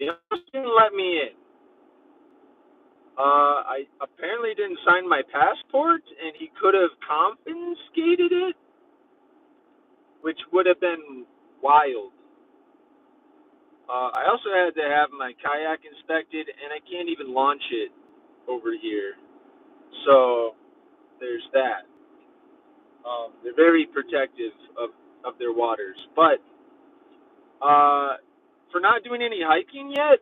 He almost didn't let me in. I apparently didn't sign my passport, and he could have confiscated it, which would have been wild. I also had to have my kayak inspected, and I can't even launch it over here. So there's that. They're very protective of their waters. But for not doing any hiking yet,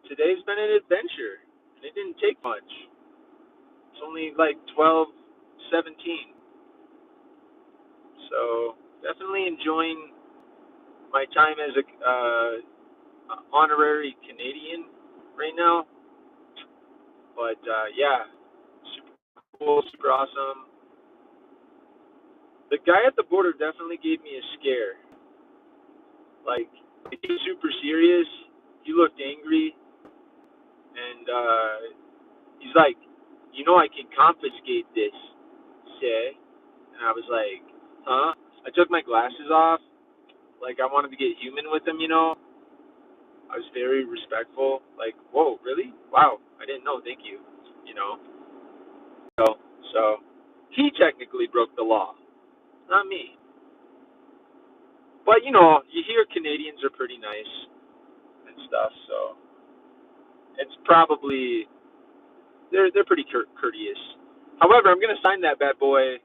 today's been an adventure. And it didn't take much. It's only like 12:17. So definitely enjoying my time as a honorary Canadian right now. But yeah, super cool, super awesome. The guy at the border definitely gave me a scare. Like, he was super serious. He looked angry, and he's like, I can confiscate this, say. And I was like, huh? I took my glasses off. Like, I wanted to get human with him. I was very respectful. Like, whoa, really? Wow, I didn't know. Thank you. You know. So he technically broke the law, not me. But you hear Canadians are pretty nice and stuff, so it's probably they're pretty courteous. However, I'm gonna sign that bad boy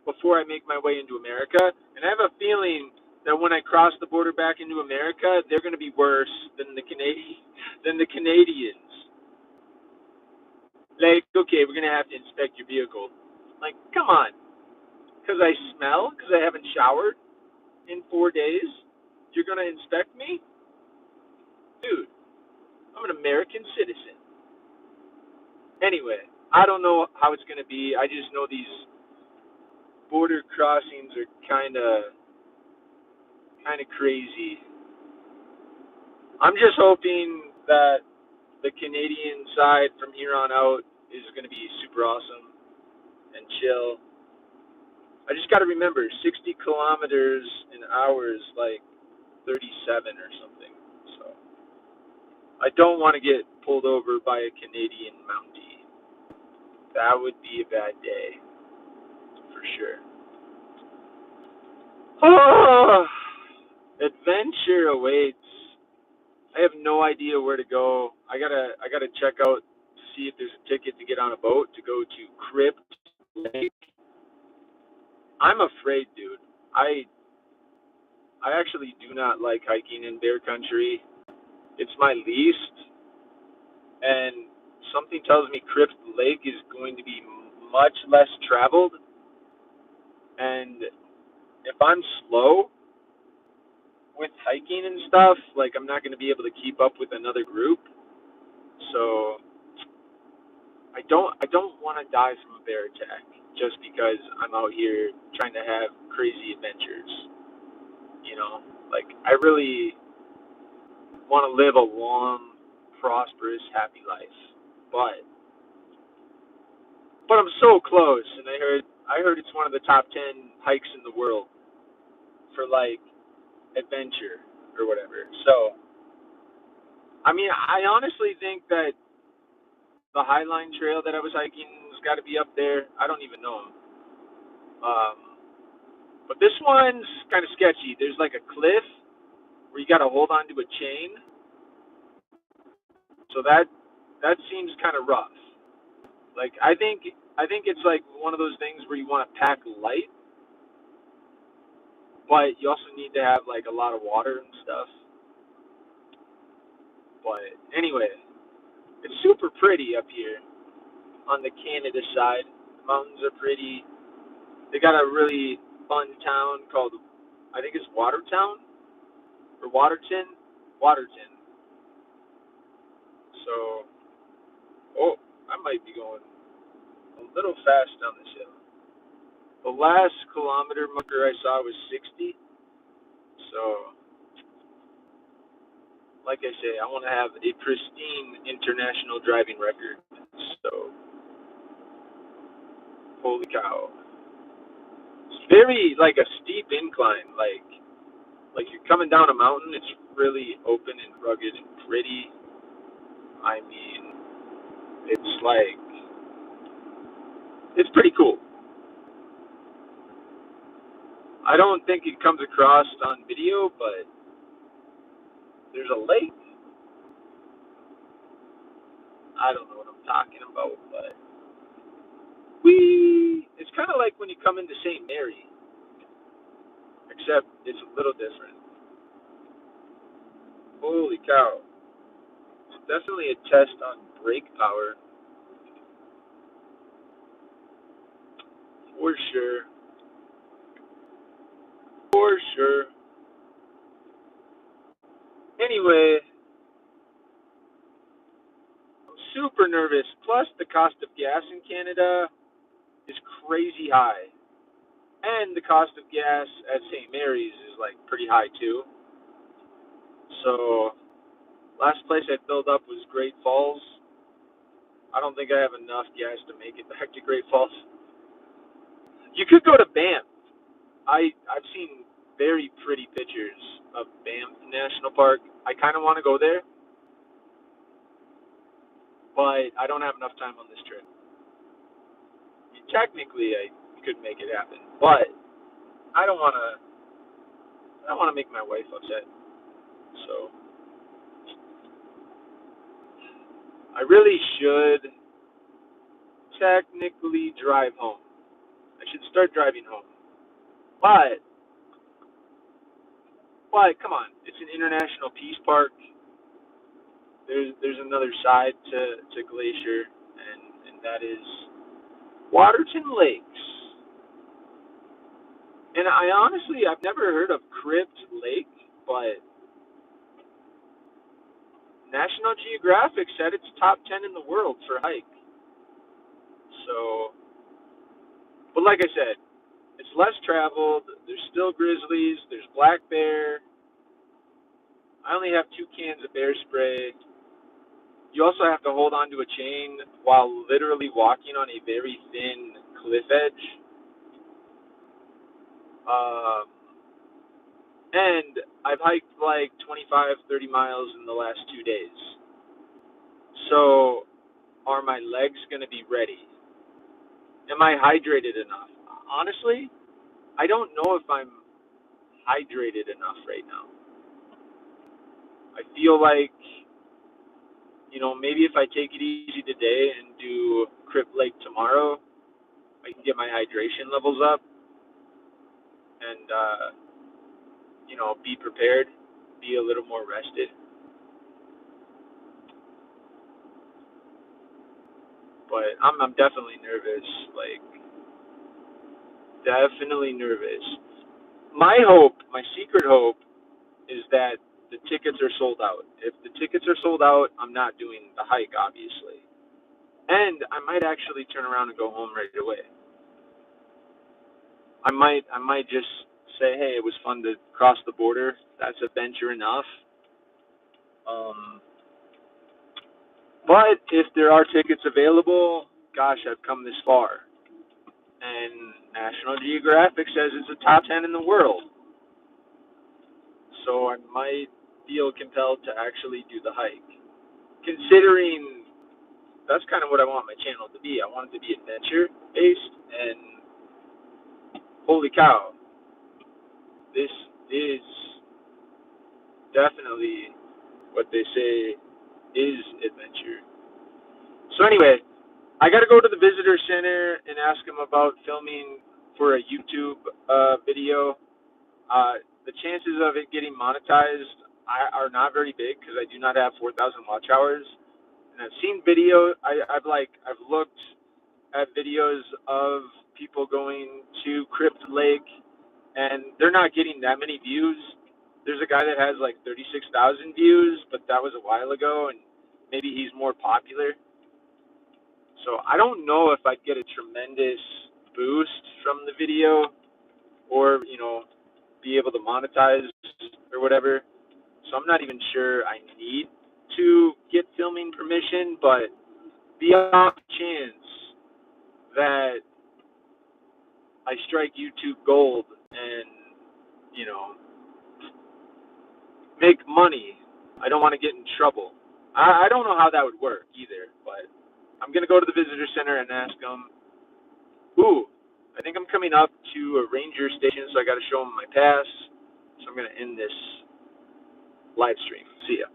before I make my way into America, and I have a feeling that when I cross the border back into America, they're gonna be worse than the Canadians. Like, okay, we're gonna have to inspect your vehicle. Like, come on, because I smell, because I haven't showered in 4 days, you're gonna inspect me, dude? I'm an American citizen. Anyway, I don't know how it's gonna be. I just know these border crossings are kind of crazy. I'm just hoping that the Canadian side from here on out is going to be super awesome and chill. I just got to remember 60 kilometers an hour is like 37 or something. So I don't want to get pulled over by a Canadian Mountie. That would be a bad day for sure. Oh, adventure awaits. I have no idea where to go. I gotta check out to see if there's a ticket to get on a boat to go to Crypt Lake. I'm afraid, dude. I I actually do not like hiking in bear country. It's my least, and something tells me Crypt Lake is going to be much less traveled. And if I'm slow with hiking and stuff, like I'm not going to be able to keep up with another group. So I don't want to die from a bear attack just because I'm out here trying to have crazy adventures. You know, like I really want to live a long, prosperous, happy life. But I'm so close, and I heard it's one of the top 10 hikes in the world for like adventure or whatever. So I mean, I honestly think that the Highline Trail that I was hiking has got to be up there. I don't even know. Um, but this one's kind of sketchy. There's like a cliff where you got to hold on to a chain, so that seems kind of rough. Like I think it's like one of those things where you want to pack light, but you also need to have like a lot of water and stuff. But anyway, it's super pretty up here on the Canada side. The mountains are pretty. They got a really fun town called, I think it's Watertown or Waterton. Waterton. So, oh, I might be going a little fast down this hill. The last kilometer marker I saw was 60. So, like I say, I want to have a pristine international driving record. So, holy cow. It's very like a steep incline. Like, Like you're coming down a mountain, it's really open and rugged and pretty. I mean, it's like it's pretty cool. I don't think it comes across on video, but there's a lake. I don't know what I'm talking about, but it's kind of like when you come into St. Mary, except it's a little different. Holy cow. It's definitely a test on brake power, for sure. For sure. Anyway, I'm super nervous. Plus, the cost of gas in Canada is crazy high. And the cost of gas at St. Mary's is like pretty high too. So, last place I filled up was Great Falls. I don't think I have enough gas to make it back to Great Falls. You could go to Banff. I've seen very pretty pictures of Banff National Park. I kind of want to go there, but I don't have enough time on this trip. I mean, technically, I could make it happen, but I don't want to. I don't want to make my wife upset. So I really should technically drive home. I should start driving home. But come on, it's an international peace park. There's another side to Glacier, and that is Waterton Lakes. And I honestly I've never heard of Crypt Lake, but National Geographic said it's top 10 in the world for hike. So, but like I said, it's less traveled. There's still grizzlies. There's black bear. I only have 2 cans of bear spray. You also have to hold onto a chain while literally walking on a very thin cliff edge. Um, and I've hiked like 25, 30 miles in the last 2 days. So, are my legs going to be ready? Am I hydrated enough? Honestly, I don't know if I'm hydrated enough right now. I feel like, maybe if I take it easy today and do Crypt Lake tomorrow, I can get my hydration levels up and, be prepared, be a little more rested. But I'm definitely nervous, like, definitely nervous. My hope, my secret hope, is that the tickets are sold out. If the tickets are sold out, I'm not doing the hike, obviously. And I might actually turn around and go home right away. I might just say, hey, it was fun to cross the border. That's adventure enough. Um, but if there are tickets available, gosh, I've come this far. And National Geographic says it's a top 10 in the world. So I might feel compelled to actually do the hike. Considering that's kind of what I want my channel to be. I want it to be adventure based, and holy cow, this is definitely what they say is adventure. So anyway, I got to go to the visitor center and ask them about filming for a YouTube video. The chances of it getting monetized are not very big because I do not have 4,000 watch hours. And I've seen video. I've looked at videos of people going to Crypt Lake, and they're not getting that many views. There's a guy that has like 36,000 views, but that was a while ago, and maybe he's more popular. So I don't know if I'd get a tremendous boost from the video, or be able to monetize or whatever. So I'm not even sure I need to get filming permission, but the off chance that I strike YouTube gold and, you know, make money. I don't want to get in trouble. I don't know how that would work either, but I'm gonna go to the visitor center and ask them. Ooh, I think I'm coming up to a ranger station, so I got to show them my pass. So I'm gonna end this live stream. See ya.